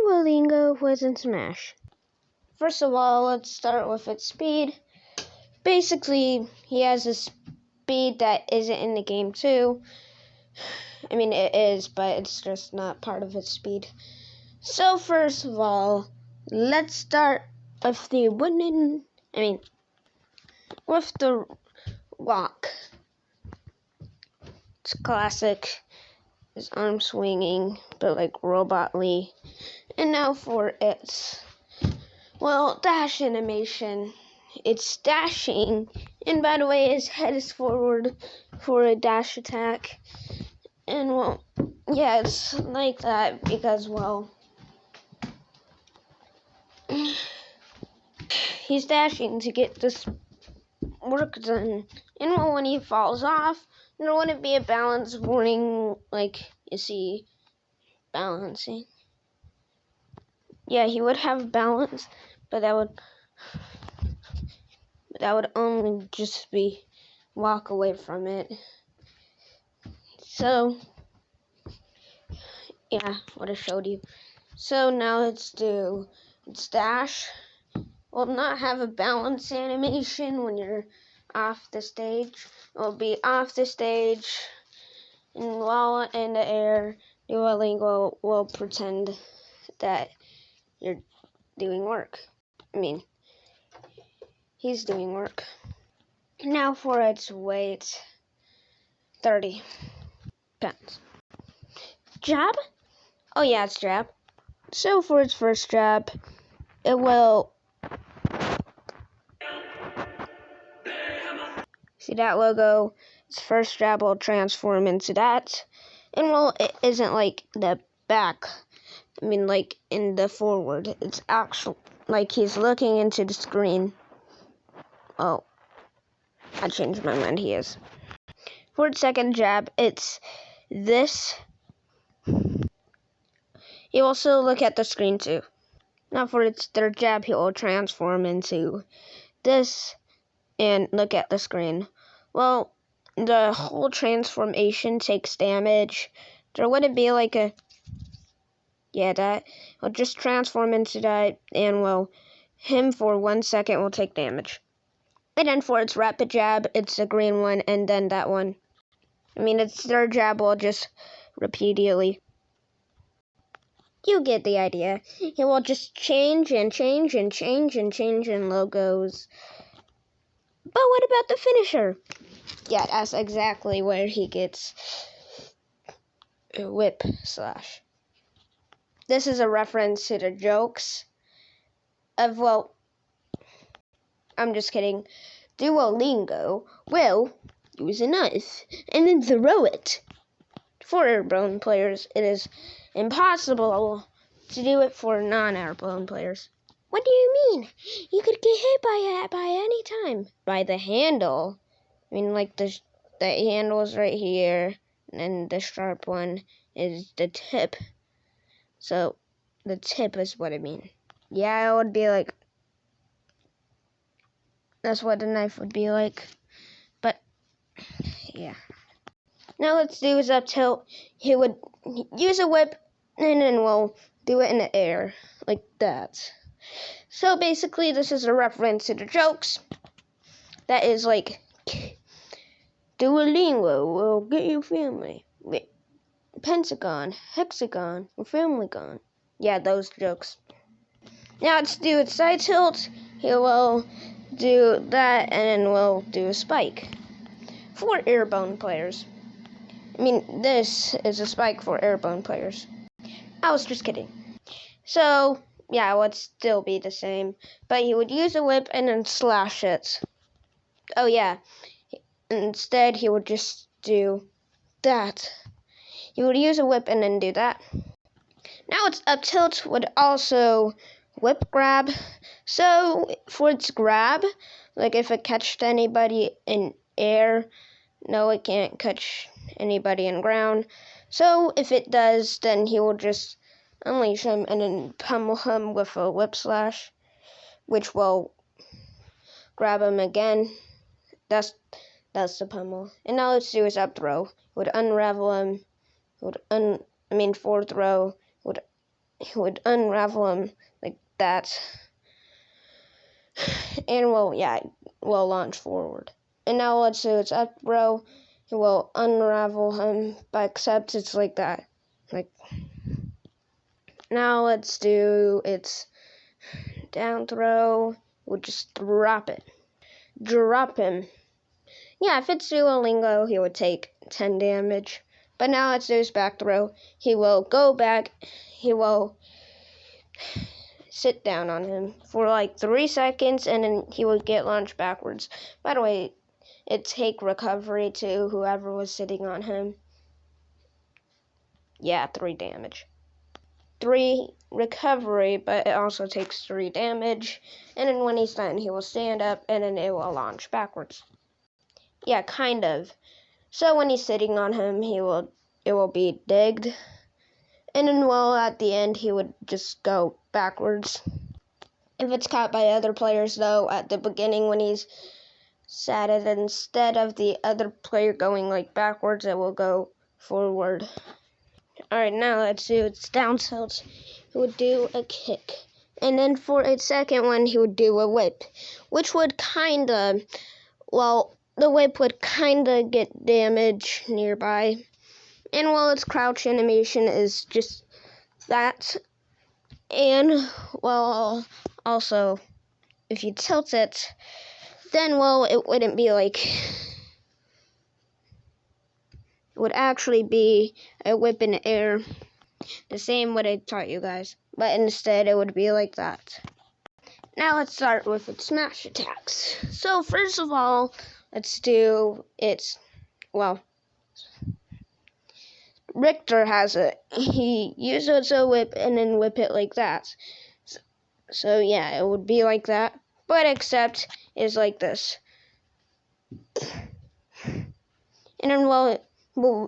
Duolingo was in Smash. First of all, let's start with its speed. Basically, he has a speed that isn't in the game too. I mean, it is, but it's just not part of its speed. So first of all, let's start with the with the walk. It's classic. His arm swinging, but like robotly. And now for its, dash animation. It's dashing, and by the way, his head is forward for a dash attack. And it's like that because, he's dashing to get this work done. And when he falls off, there wouldn't be a balance warning like you see balancing. Yeah, he would have balance, but that would only just be walk away from it. So, yeah, what I showed you. So now let's do dash. Will not have a balance animation when you're off the stage. It will be off the stage, and while in the air, Duolingo will pretend that you're doing work. He's doing work. Now for its weight, 30 pounds. Jab? Oh yeah, it's jab. So for its first jab, it will... See that logo? Its first jab will transform into that. And it isn't like the back. Like in the forward. It's actual, like he's looking into the screen. Oh, I changed my mind, he is. For its second jab, it's this. He will also look at the screen too. Now for its third jab, he will transform into this and look at the screen. Well, the whole transformation takes damage. There wouldn't be like that. He'll just transform into that, and him for 1 second will take damage. And then for its rapid jab, it's a green one, and then that one. Its third jab will just repeatedly. You get the idea. He will just change and change and change and change in logos. But what about the finisher? Yeah, that's exactly where he gets a whip slash. This is a reference to the jokes of, I'm just kidding. Duolingo will use a knife and then throw it. For airborne players, it is impossible to do it for non-airborne players. What do you mean? You could get hit by any time. By the handle. Like the handle is right here, and the sharp one is the tip. So, the tip is what I mean. Yeah, it would be like... That's what the knife would be like. But, yeah. Now let's do his up tilt. He would use a whip, and then we'll do it in the air. Like that. So, basically, this is a reference to the jokes. That is like... Duolingo will get you family. Wait. Pentagon, hexagon, or family gone. Yeah, those jokes. Now let's do its side tilt. He will do that, and then we'll do a spike. For airborne players. This is a spike for airborne players. I was just kidding. So, yeah, it would still be the same. But he would use a whip and then slash it. Oh, yeah. Instead, he would just do that. He would use a whip and then do that. Now its up tilt would also whip grab. So for its grab, like if it catched anybody in air, no, it can't catch anybody in ground. So if it does, then he will just unleash him and then pummel him with a whip slash, which will grab him again. That's the pummel. And now let's do his up throw. It would unravel him. Forward throw would he would unravel him like that. And will launch forward. And now let's do its up throw. He will unravel him, but except it's like that. Like now let's do its down throw. We'll just drop it. Drop him. Yeah, if it's Duolingo, he would take 10 damage. But now let's do his back throw. He will go back. He will sit down on him for like 3 seconds, and then he will get launched backwards. By the way, it take recovery to whoever was sitting on him. Yeah, 3 damage. 3 recovery, but it also takes 3 damage. And then when he's done, he will stand up, and then it will launch backwards. Yeah, kind of. So when he's sitting on him, it will be digged. And then, at the end, he would just go backwards. If it's caught by other players, though, at the beginning when he's sat it, instead of the other player going, like, backwards, it will go forward. Alright, now let's do its down tilt. He would do a kick. And then for its second one, he would do a whip, which would kinda, the whip would kinda get damage nearby. And its crouch animation is just that. And, also, if you tilt it, then, it wouldn't be like, it would actually be a whip in the air. The same what I taught you guys. But instead, it would be like that. Now let's start with its smash attacks. So, first of all, let's do its, Richter has it. He uses a whip and then whip it like that. So yeah, it would be like that. But except it's like this. And then,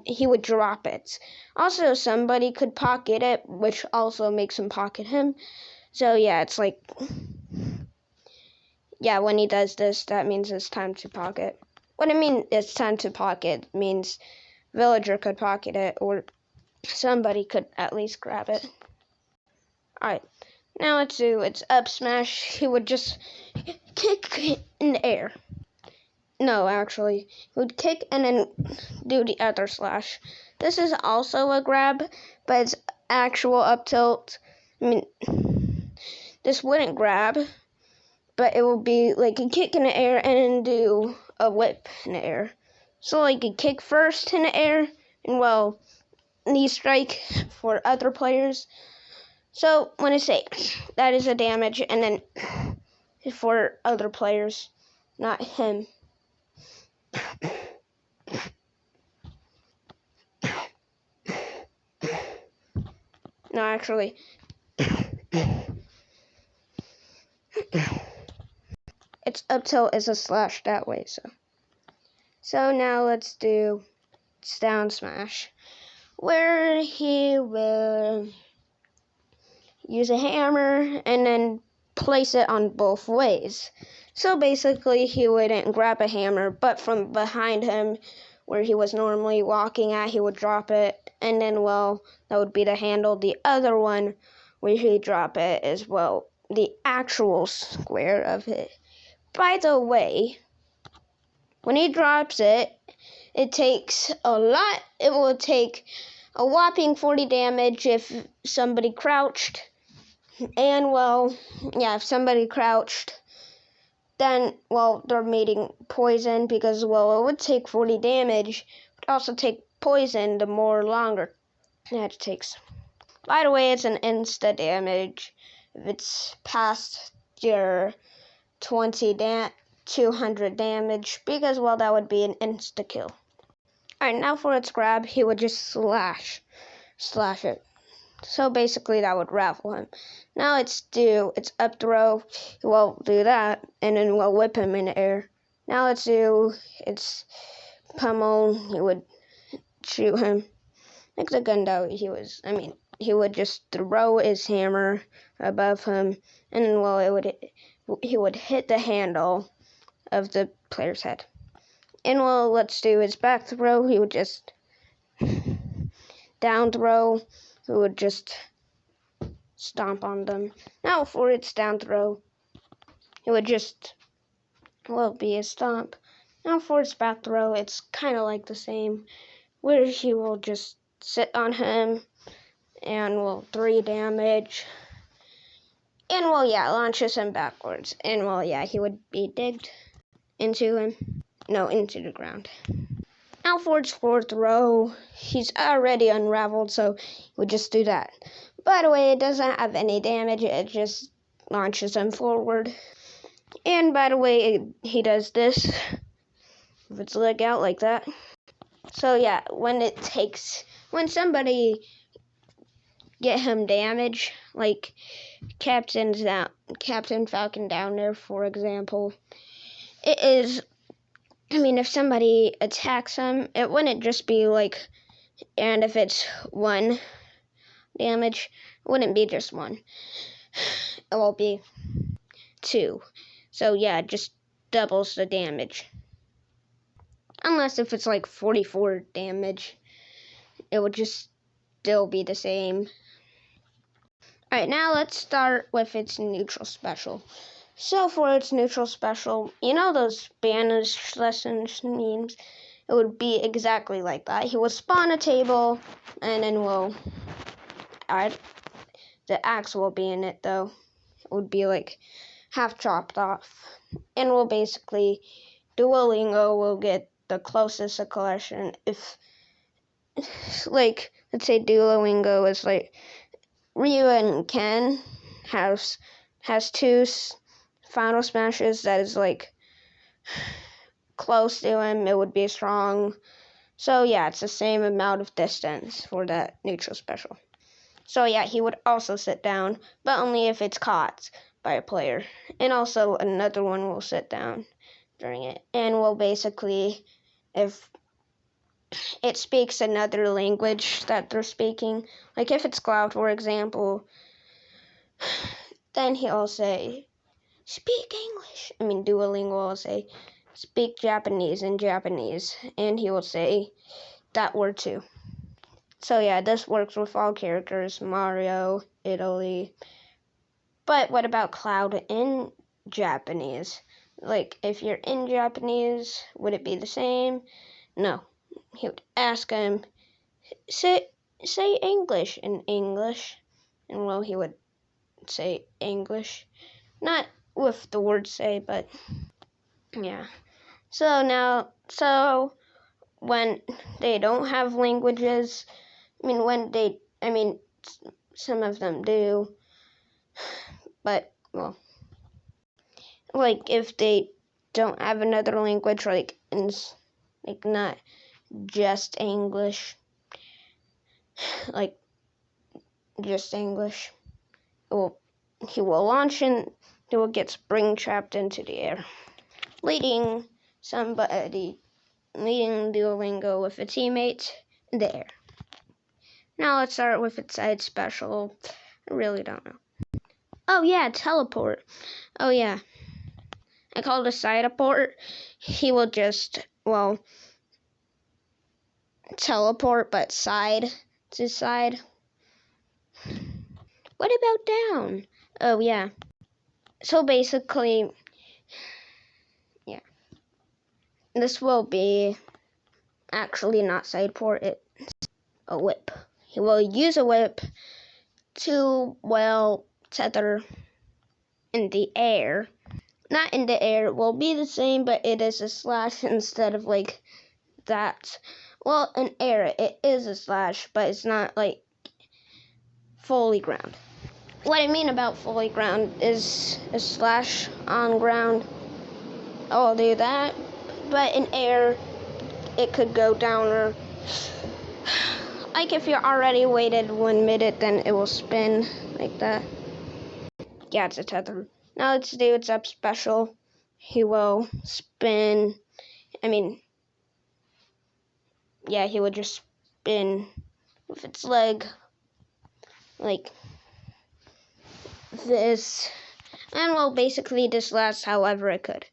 he would drop it. Also, somebody could pocket it, which also makes him pocket him. So yeah, it's like, yeah, when he does this, that means it's time to pocket. What I mean it's time to pocket means villager could pocket it, or somebody could at least grab it. Alright, now let's do its up smash. He would just kick in the air. No, actually, he would kick and then do the other slash. This is also a grab, but it's actual up tilt. I mean, this wouldn't grab, but it will be like a kick in the air and then do a whip in the air. So like a kick first in the air, and knee strike for other players. So when I say that is a damage, and then for other players, not him. No, actually. Its up tilt is a slash that way, So now let's do its down smash, where he will use a hammer and then place it on both ways. So basically, he wouldn't grab a hammer, but from behind him, where he was normally walking at, he would drop it, and then, that would be the handle. The other one, where he drop it, is, the actual square of it. By the way, when he drops it, it takes a lot. It will take a whopping 40 damage if somebody crouched. And, if somebody crouched, then, they're meeting poison because, it would take 40 damage. It would also take poison the more longer that it takes. By the way, it's an insta damage if it's past your 200 damage, because, that would be an insta kill. Alright, now for its grab, he would just slash it. So basically that would raffle him. Now let's do its up throw. We'll do that, and then we'll whip him in the air. Now let's do its pummel. He would shoot him. Like the gun though, he would just throw his hammer above him, and then he would hit the handle of the player's head. And let's do his back throw. He would just down throw. He would just stomp on them. Now for its down throw, it would just, well, be a stomp. Now for its back throw, it's kind of like the same, where he will just sit on him and will 3 damage. And well, yeah, launches him backwards. And well, yeah, he would be digged into him. No, into the ground. Now for its fourth throw, he's already unraveled, so he would just do that. By the way, it doesn't have any damage, it just launches him forward. And by the way, he does this with its leg out like that. So yeah, when somebody get him damage, like Captain Falcon down there, for example, it is, if somebody attacks him, it wouldn't just be like, and if it's 1 damage, it wouldn't be just 1. It will be 2. So yeah, it just doubles the damage. Unless if it's like 44 damage, it would just still be the same. Alright, now let's start with its neutral special. So for its neutral special, you know those Spanish lessons memes? It would be exactly like that. He would spawn a table, and then the axe will be in it though. It would be like half chopped off. And we'll basically, Duolingo will get the closest a collection. If, like, let's say Duolingo is like, Ryu and Ken has 2 final smashes that is like close to him, it would be strong. So yeah, it's the same amount of distance for that neutral special. So yeah, he would also sit down, but only if it's caught by a player. And also another one will sit down during it. And will basically, if it speaks another language that they're speaking, like if it's Cloud, for example, then he'll say, speak English. Duolingo will say, speak Japanese in Japanese. And he will say that word too. So yeah, this works with all characters, Mario, Italy. But what about Cloud in Japanese? Like, if you're in Japanese, would it be the same? No. He would ask him, say English in English. And well, he would say English. Not with the word say, but yeah. So when they don't have languages, some of them do, but well, like if they don't have another language, like not just English, like just English, he will launch and he will get spring trapped into the air, leading Duolingo with a teammate in the air. Now let's start with its side special. I really don't know. Oh yeah, teleport. Oh yeah. I call it a side-port. He will just, teleport, but side to side. What about down? Oh yeah. So basically, yeah. This will be actually not side port, it's a whip. He will use a whip to, tether in the air. Not in the air, it will be the same, but it is a slash instead of like that. Well, in air, it is a slash, but it's not like fully ground. What I mean about fully ground is a slash on ground. I'll do that, but in air, it could go down, or like if you're already waited 1 minute, then it will spin like that. Yeah, it's a tether. Now let's do its up special. He will spin. He would just spin with its leg like this. And well, basically this lasts however it could.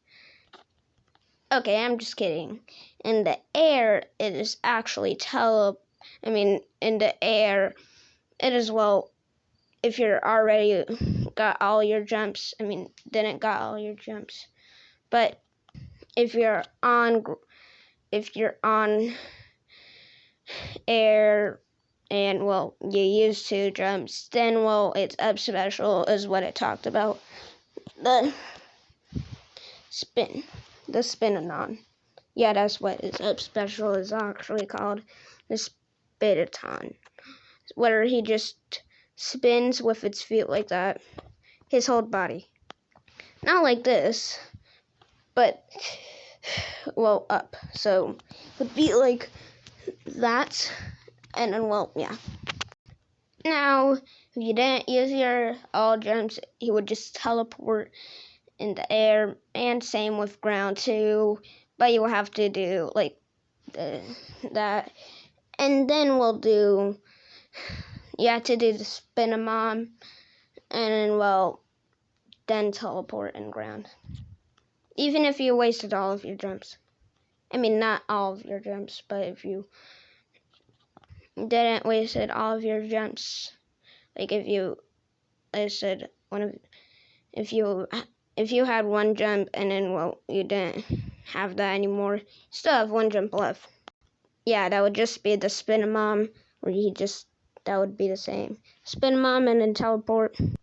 Okay, I'm just kidding. In the air, it is actually in the air, it is if you're already got all your jumps, didn't got all your jumps, but if you're on air and well you use 2 jumps, then well it's up special is what it talked about. The spin-a-non. Yeah, that's what is up special is actually called, the spin-a-ton, where he just spins with its feet like that, his whole body, not like this, but well up, so it would be like that, and then well yeah. Now if you didn't use your all jumps, he would just teleport in the air, and same with ground too, but you will have to do like that, and then we'll do, you have to do the spin-a-mom, and then well then teleport in ground, even if you wasted all of your jumps. Not all of your jumps, but if you didn't wasted all of your jumps, like if you wasted if you had 1 jump and then well you didn't have that anymore, you still have 1 jump left. Yeah, that would just be the spin-a-mom, where that would be the same. Spin-a-mom and then teleport, and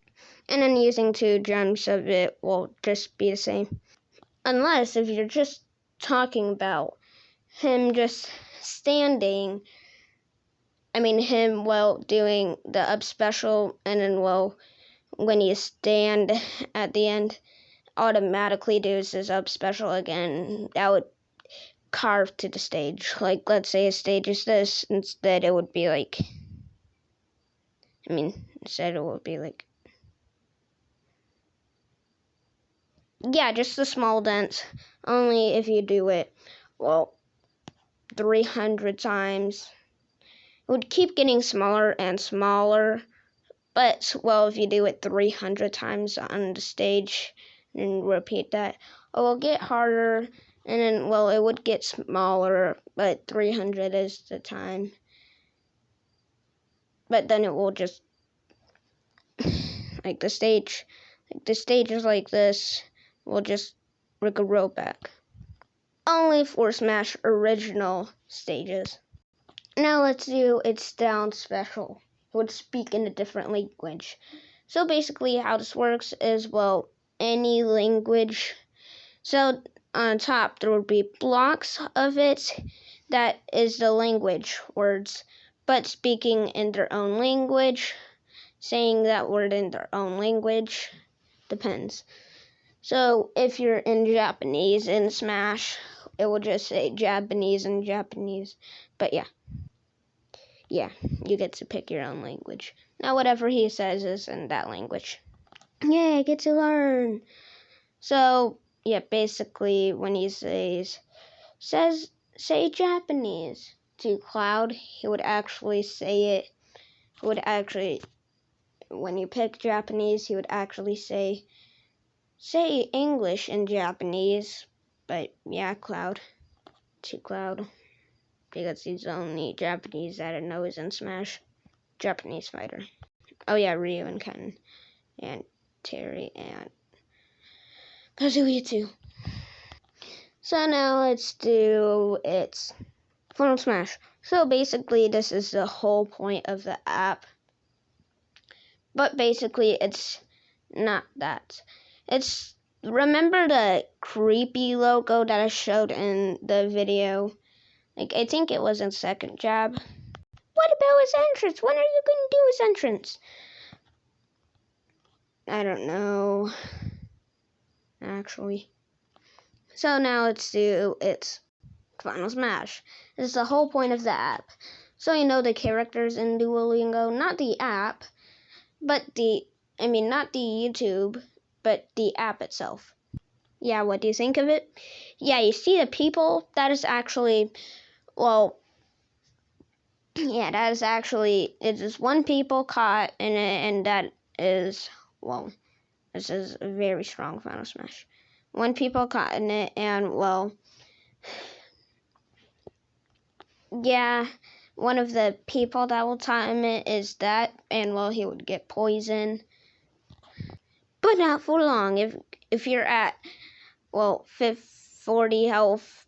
then using 2 jumps of it will just be the same. Unless if you're just talking about him just standing, him well doing the up special, and then well when you stand at the end automatically does his up special again, that would carve to the stage. Like let's say a stage is this, instead it would be like yeah, just the small dents. Only if you do it well 300 times, it would keep getting smaller and smaller, but well if you do it 300 times on the stage and repeat that, it will get harder, and then well it would get smaller, but 300 is the time, but then it will just like the stage is like this, we'll just roll back. Only for Smash original stages. Now let's do its down special. It would speak in a different language. So basically how this works is, well, any language. So on top there would be blocks of it that is the language words, but speaking in their own language, saying that word in their own language, depends. So if you're in Japanese in Smash, it will just say Japanese and Japanese. But yeah, you get to pick your own language. Now whatever he says is in that language. Yeah, I get to learn. So yeah, basically when he says say Japanese to Cloud, he would actually say it. He would actually, when you pick Japanese, he would actually say English in Japanese. But yeah, Cloud, because he's the only Japanese that I know is in Smash. Japanese fighter. Oh yeah, Ryu and Ken and Terry and Kazuya too. So now let's do its Final Smash. So basically this is the whole point of the app. But basically it's not that. It's, remember the creepy logo that I showed in the video? Like I think it was in second jab. What about his entrance? When are you going to do his entrance? I don't know, actually. So now let's do its Final Smash. This is the whole point of the app. So you know the characters in Duolingo, not the app, but not the YouTube, but the app itself. Yeah, what do you think of it? Yeah, you see the people? That is actually, well, yeah, that is actually, it's just 1 people caught in it, and that is, well, this is a very strong Final Smash. 1 people caught in it, and well, yeah, one of the people that will time it is that, and well, he would get poisoned. But not for long. If you're at, well, 40 health,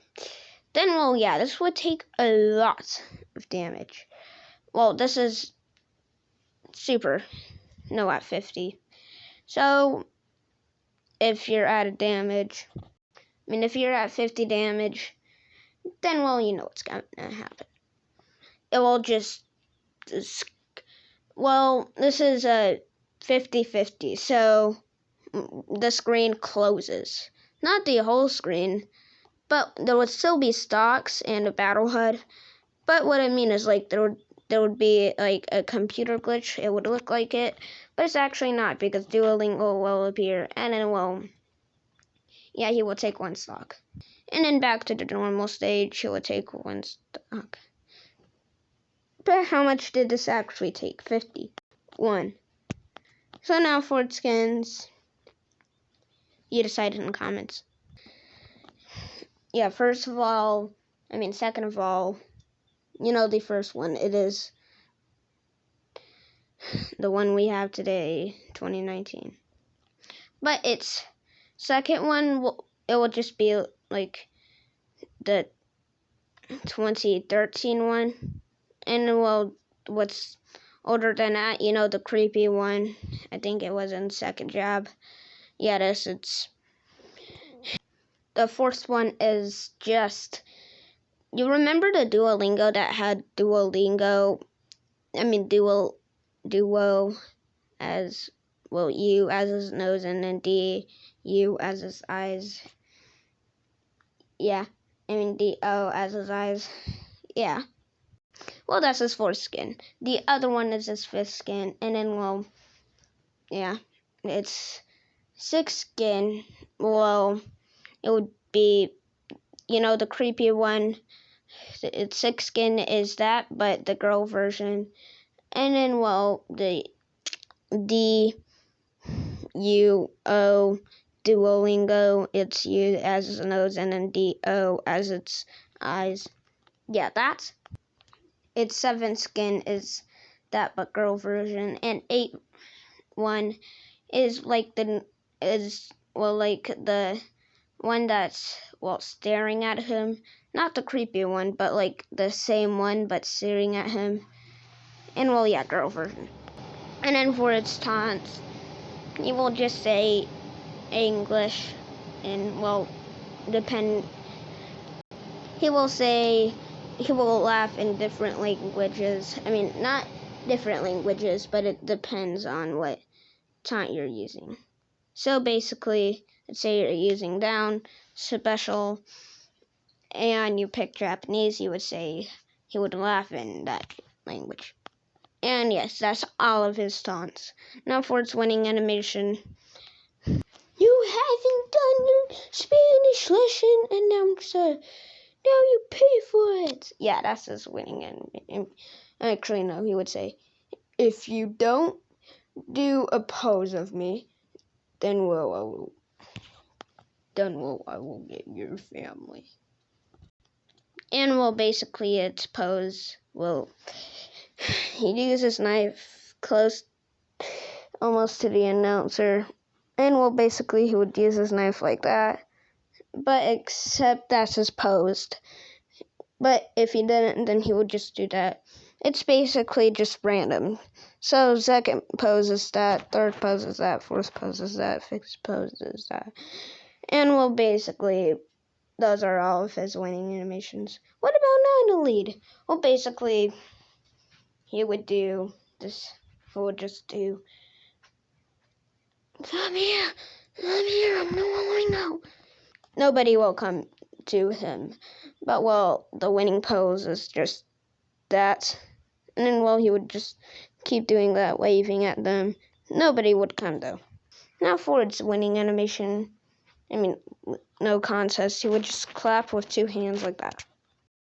then, well, yeah, this would take a lot of damage. Well, this is super, no, at 50. So, if you're at a damage, if you're at 50 damage, then, well, you know what's gonna happen. It will just, well, this is a 50-50, so the screen closes. Not the whole screen, but there would still be stocks and a battle HUD. But what I mean is, like, there would be like a computer glitch. It would look like it, but it's actually not, because Duolingo will appear, and then, well, yeah, he will take one stock. And then back to the normal stage, he will take one stock. But how much did this actually take? 51. So now for its skins, you decide in the comments. Yeah, second of all, the first one, it is the one we have today, 2019. But its second one, it will just be like the 2013 one. And, well, what's older than that, the creepy one, I think it was in second job. Yeah, it's the fourth one is just, you remember the Duolingo that had Duo as, well, U as his nose, and then U as his eyes. Yeah, DO as his eyes. Yeah. Well, that's his fourth skin. The other one is his fifth skin, and then, well, yeah, it's sixth skin. Well, it would be, the creepy one. Its sixth skin is that, but the girl version. And then, well, the D-U-O Duolingo, it's U as its nose, and then D-O as its eyes. Yeah, that's its seventh skin is that, but girl version. And 8-1 is like the one that's, well, staring at him. Not the creepy one, but like the same one, but staring at him. And, well, yeah, girl version. And then for its taunts, he will just say English, and, well, he will laugh in different languages. Not different languages, but it depends on what taunt you're using. So basically, let's say you're using down special, and you pick Japanese, he would laugh in that language. And yes, that's all of his taunts. Now for its winning animation. You haven't done your Spanish lesson, announcer. Now you pay for it. Yeah, that's his winning animation. Actually, no, he would say, if you don't do a pose of me, then I will get your family. And, well, basically its pose, well, he'd use his knife close almost to the announcer, and, well, basically he would use his knife like that, but except that's his pose. But if he didn't, then he would just do that. It's basically just random. So second pose is that, third pose is that, fourth pose is that, fifth pose is that. And, well, basically, those are all of his winning animations. What about 9 to lead? Well, basically, he would do this. He would just do, I'm here, I'm Duolingo. Nobody will come to him. But, well, the winning pose is just that. And then, well, he would just keep doing that, waving at them. Nobody would come, though. Now for its winning animation, no contest. He would just clap with 2 hands like that.